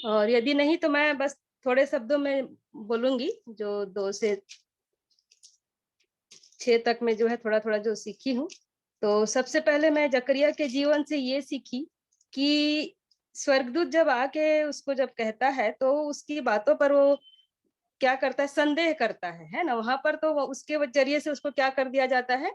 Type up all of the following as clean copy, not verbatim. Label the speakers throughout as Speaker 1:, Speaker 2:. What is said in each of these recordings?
Speaker 1: और यदि नहीं तो मैं बस थोड़े शब्दों में बोलूँगी, जो 2 से 6 तक में जो है थोड़ा-थोड़ा जो सीखी हूँ। तो सबसे पहले मैं जकरिया के जीवन से ये सीखी कि स्वर्गदूत जब आके उसको जब कहता है, तो उसकी बातों पर वो क्या करता है, संदेह करता है ना? वहाँ पर तो वो उसके ज़रिए से उसको क्या कर दिया जाता है,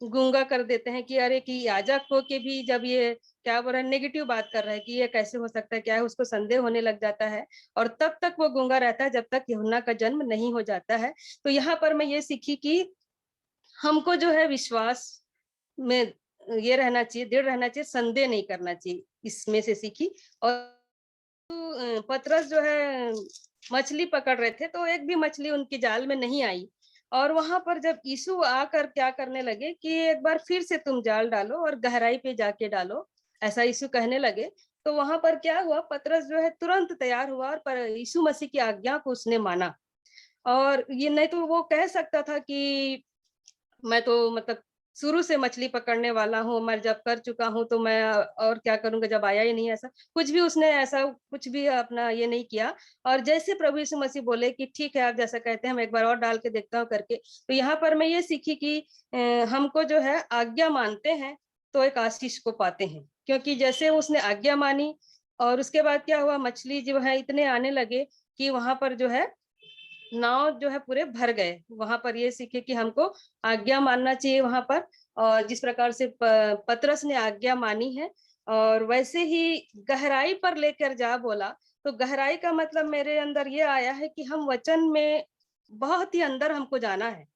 Speaker 1: गूंगा कर देते हैं कि अरे कि याजक हो के भी जब ये क्या बोल रहा है, नेगेटिव बात कर रहा है कि ये कैसे हो सकता है, क्या है, उसको संदेह होने लग जाता है। और तब तक वो गूंगा रहता है जब तक यूहन्ना का जन्म नहीं हो जाता है। तो यहाँ पर मैं ये सीखी कि हमको जो है विश्वास में ये रहना चाहिए, दृढ़ रहना चाहिए, संदेह नहीं करना चाहिए, इसमें से सीखी। और पतरस जो है मछली पकड़ रहे थे, तो एक भी मछली उनकी जाल में नहीं आई। और वहां पर जब यीशु आकर क्या करने लगे कि एक बार फिर से तुम जाल डालो और गहराई पे जाके डालो, ऐसा यीशु कहने लगे। तो वहां पर क्या हुआ, पतरस जो है तुरंत तैयार हुआ और पर यीशु मसीह की आज्ञा को उसने माना। और ये नहीं तो वो कह सकता था कि मैं तो मतलब शुरू से मछली पकड़ने वाला हूँ, मैं जब कर चुका हूँ तो मैं और क्या करूँगा जब आया ही नहीं, ऐसा कुछ भी उसने ऐसा कुछ भी अपना ये नहीं किया। और जैसे प्रभु यीशु मसीह बोले कि ठीक है, आप जैसा कहते हैं मैं एक बार और डाल के देखता हूँ करके। तो यहाँ पर मैं ये सीखी कि हमको जो है आज्ञा मानते हैं तो एक आशीष को पाते हैं, क्योंकि जैसे उसने आज्ञा मानी और उसके बाद क्या हुआ, मछली जो है इतने आने लगे कि वहां पर जो है नाव जो है पूरे भर गए। वहां पर ये सीखे कि हमको आज्ञा मानना चाहिए वहां पर। और जिस प्रकार से पतरस ने आज्ञा मानी है और वैसे ही गहराई पर लेकर जा बोला। तो गहराई का मतलब मेरे अंदर ये आया है कि हम वचन में बहुत ही अंदर हमको जाना है,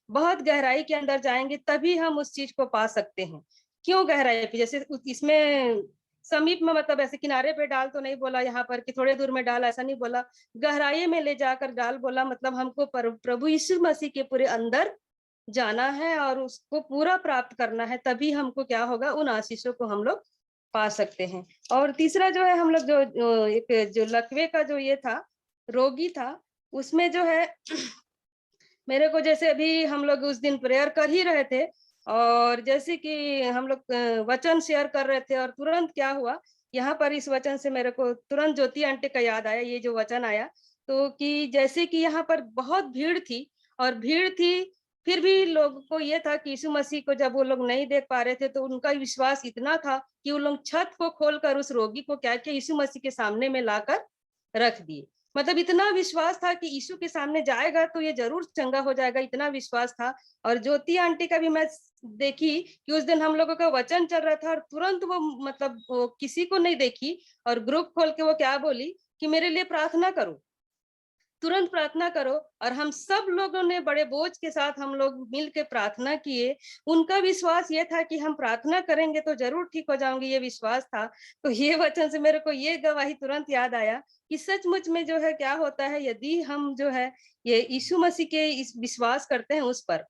Speaker 1: बहुत गहराई के अंदर जाएंगे तभी हम उस चीज को पा सकते हैं। क्यों गहराई पे, जैसे इसमें समीप में मतलब ऐसे किनारे पे डाल तो नहीं बोला, यहाँ पर कि थोड़े दूर में डाल ऐसा नहीं बोला, गहराई में ले जाकर डाल बोला। मतलब हमको प्रभु यीशु मसीह के पूरे अंदर जाना है और उसको पूरा प्राप्त करना है, तभी हमको क्या होगा, उन आशीषों को हम लोग पा सकते हैं। और तीसरा जो है, हम लोग जो एक जो लकवे का जो ये था, रोगी था, उसमें जो है मेरे को जैसे अभी हम लोग उस दिन प्रेयर कर ही रहे थे और जैसे कि हम लोग वचन शेयर कर रहे थे और तुरंत क्या हुआ, यहाँ पर इस वचन से मेरे को तुरंत ज्योति आंटी का याद आया, ये जो वचन आया। तो कि जैसे कि यहाँ पर बहुत भीड़ थी और भीड़ थी, फिर भी लोगों को ये था कि यीशु मसीह को जब वो लोग नहीं देख पा रहे थे तो उनका विश्वास इतना था कि वो लोग छत को खोलकर उस रोगी को क्या किया, यीशु मसीह के सामने में लाकर रख दिए। मतलब इतना विश्वास था कि यीशु के सामने जाएगा तो ये जरूर चंगा हो जाएगा, इतना विश्वास था। और ज्योति आंटी का भी मैं देखी कि उस दिन हम लोगों का वचन चल रहा था और तुरंत वो मतलब वो किसी को नहीं देखी और ग्रुप खोल के वो क्या बोली कि मेरे लिए प्रार्थना करो, तुरंत प्रार्थना करो। और हम सब लोगों ने बड़े बोझ के साथ हम लोग मिल के प्रार्थना किए। उनका विश्वास ये था कि हम प्रार्थना करेंगे तो जरूर ठीक हो जाऊंगी, ये विश्वास था। तो ये वचन से मेरे को ये गवाही तुरंत याद आया कि सचमुच में जो है क्या होता है, यदि हम जो है ये यीशु मसीह के इस विश्वास करते हैं उस पर,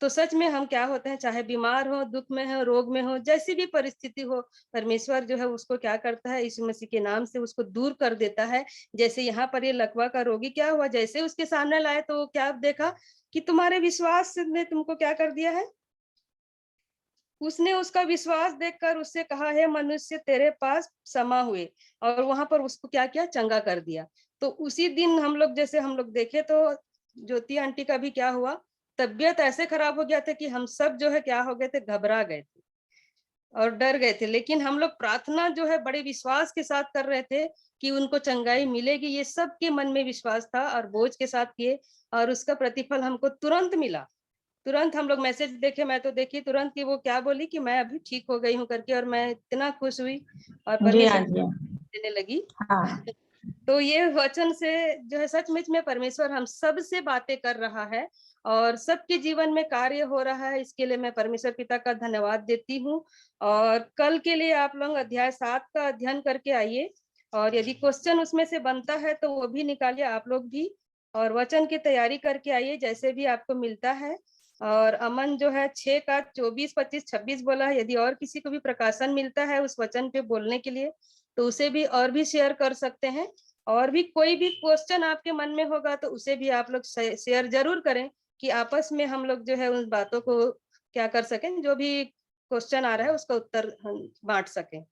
Speaker 1: तो सच में हम क्या होते हैं, चाहे बीमार हो, दुख में हो, रोग में हो, जैसी भी परिस्थिति हो, परमेश्वर जो है उसको क्या करता है, यीशु मसीह के नाम से उसको दूर कर देता है। जैसे यहाँ पर ये लकवा का रोगी क्या हुआ, जैसे उसके सामने लाए तो क्या देखा कि तुम्हारे विश्वास ने तुमको क्या कर दिया है। उसने उसका विश्वास देखकर उससे कहा, है मनुष्य तेरे पास क्षमा हुए। और वहां पर उसको क्या किया, चंगा कर दिया। तो उसी दिन हम लोग जैसे हम लोग देखे तो ज्योति आंटी का भी क्या हुआ, तबीयत ऐसे खराब हो गया था कि हम सब जो है क्या हो गए थे, घबरा गए थे और डर गए थे। लेकिन हम लोग प्रार्थना जो है बड़े विश्वास के साथ कर रहे थे कि उनको चंगाई मिलेगी, ये सबके मन में विश्वास था और बोझ के साथ किए। और उसका प्रतिफल हमको तुरंत मिला। तुरंत हम लोग मैसेज देखे, मैं तो देखी तुरंत कि वो क्या बोली कि मैं अभी ठीक हो गई हूँ करके, और मैं इतना खुश हुई और
Speaker 2: जी हाँ,
Speaker 1: परमेश्वर
Speaker 2: जी
Speaker 1: देने लगी।
Speaker 2: हाँ।
Speaker 1: तो ये वचन से जो है सचमुच में परमेश्वर हम सब से बातें कर रहा है और सबके जीवन में कार्य हो रहा है। इसके लिए मैं परमेश्वर पिता का धन्यवाद देती हूँ। और कल के लिए आप लोग अध्याय 7 का अध्ययन करके आइए और यदि क्वेश्चन उसमें से बनता है तो वो भी निकालिए आप लोग भी, और वचन की तैयारी करके आइए जैसे भी आपको मिलता है। और अमन जो है 6 का 24, 25, 26 बोला है। यदि और किसी को भी प्रकाशन मिलता है उस वचन पे बोलने के लिए तो उसे भी और भी शेयर कर सकते हैं। और भी कोई भी क्वेश्चन आपके मन में होगा तो उसे भी आप लोग शेयर जरूर करें कि आपस में हम लोग जो है उन बातों को क्या कर सकें, जो भी क्वेश्चन आ रहा है उसका उत्तर हम बांट सकें।